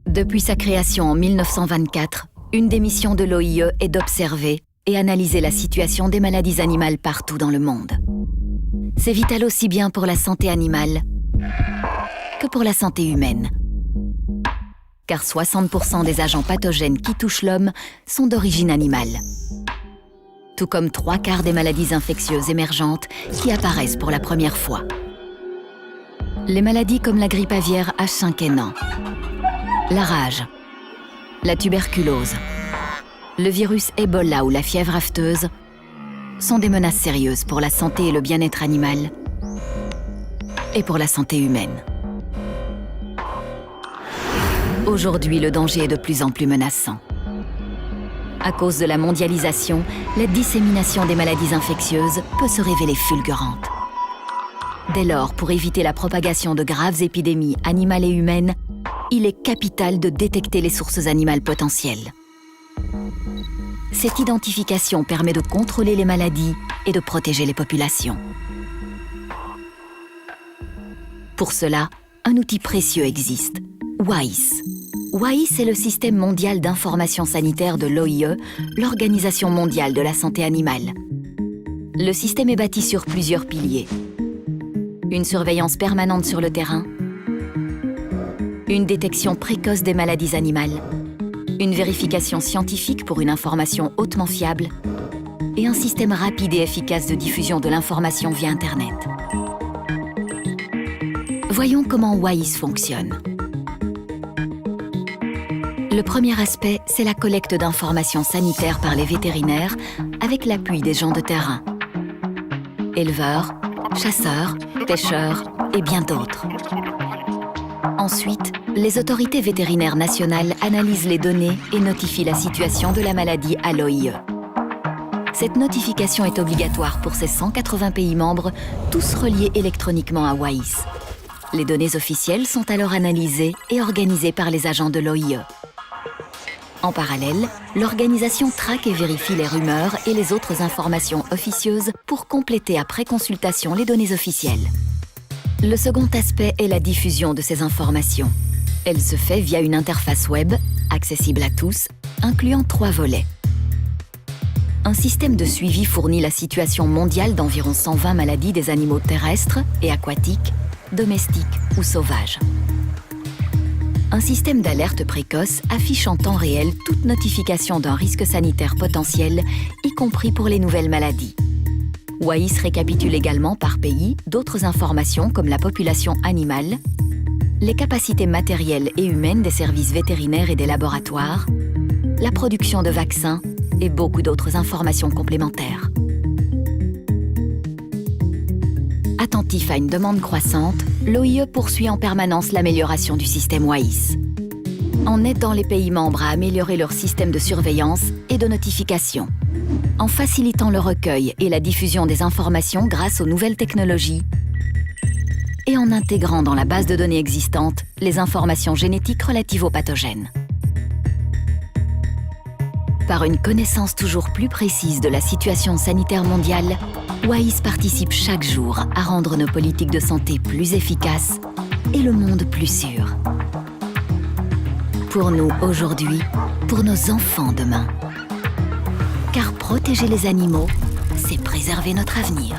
Depuis sa création en 1924, une des missions de l'OIE est d'observer et analyser la situation des maladies animales partout dans le monde. C'est vital aussi bien pour la santé animale que pour la santé humaine. Car 60% des agents pathogènes qui touchent l'homme sont d'origine animale. Tout comme 3/4 des maladies infectieuses émergentes qui apparaissent pour la première fois. Les maladies comme la grippe aviaire H5N1, la rage, la tuberculose, le virus Ebola ou la fièvre afteuse sont des menaces sérieuses pour la santé et le bien-être animal et pour la santé humaine. Aujourd'hui, le danger est de plus en plus menaçant. À cause de la mondialisation, la dissémination des maladies infectieuses peut se révéler fulgurante. Dès lors, pour éviter la propagation de graves épidémies animales et humaines, il est capital de détecter les sources animales potentielles. Cette identification permet de contrôler les maladies et de protéger les populations. Pour cela, un outil précieux existe, WAIS. WAIS est le système mondial d'information sanitaire de l'OIE, l'Organisation mondiale de la santé animale. Le système est bâti sur plusieurs piliers. Une surveillance permanente sur le terrain, une détection précoce des maladies animales, une vérification scientifique pour une information hautement fiable et un système rapide et efficace de diffusion de l'information via Internet. Voyons comment WAIS fonctionne. Le premier aspect, c'est la collecte d'informations sanitaires par les vétérinaires avec l'appui des gens de terrain. Éleveurs, chasseurs, pêcheurs et bien d'autres. Ensuite, les autorités vétérinaires nationales analysent les données et notifient la situation de la maladie à l'OIE. Cette notification est obligatoire pour ces 180 pays membres, tous reliés électroniquement à WAIS. Les données officielles sont alors analysées et organisées par les agents de l'OIE. En parallèle, l'organisation traque et vérifie les rumeurs et les autres informations officieuses pour compléter après consultation les données officielles. Le second aspect est la diffusion de ces informations. Elle se fait via une interface web, accessible à tous, incluant 3 volets. Un système de suivi fournit la situation mondiale d'environ 120 maladies des animaux terrestres et aquatiques, domestiques ou sauvages. Un système d'alerte précoce affiche en temps réel toute notification d'un risque sanitaire potentiel, y compris pour les nouvelles maladies. WAIS récapitule également par pays d'autres informations comme la population animale, les capacités matérielles et humaines des services vétérinaires et des laboratoires, la production de vaccins et beaucoup d'autres informations complémentaires. Attentif à une demande croissante, l'OIE poursuit en permanence l'amélioration du système WAIS. En aidant les pays membres à améliorer leur système de surveillance et de notification, en facilitant le recueil et la diffusion des informations grâce aux nouvelles technologies, et en intégrant dans la base de données existante les informations génétiques relatives aux pathogènes. Par une connaissance toujours plus précise de la situation sanitaire mondiale, WAIS participe chaque jour à rendre nos politiques de santé plus efficaces et le monde plus sûr. Pour nous aujourd'hui, pour nos enfants demain. Car protéger les animaux, c'est préserver notre avenir.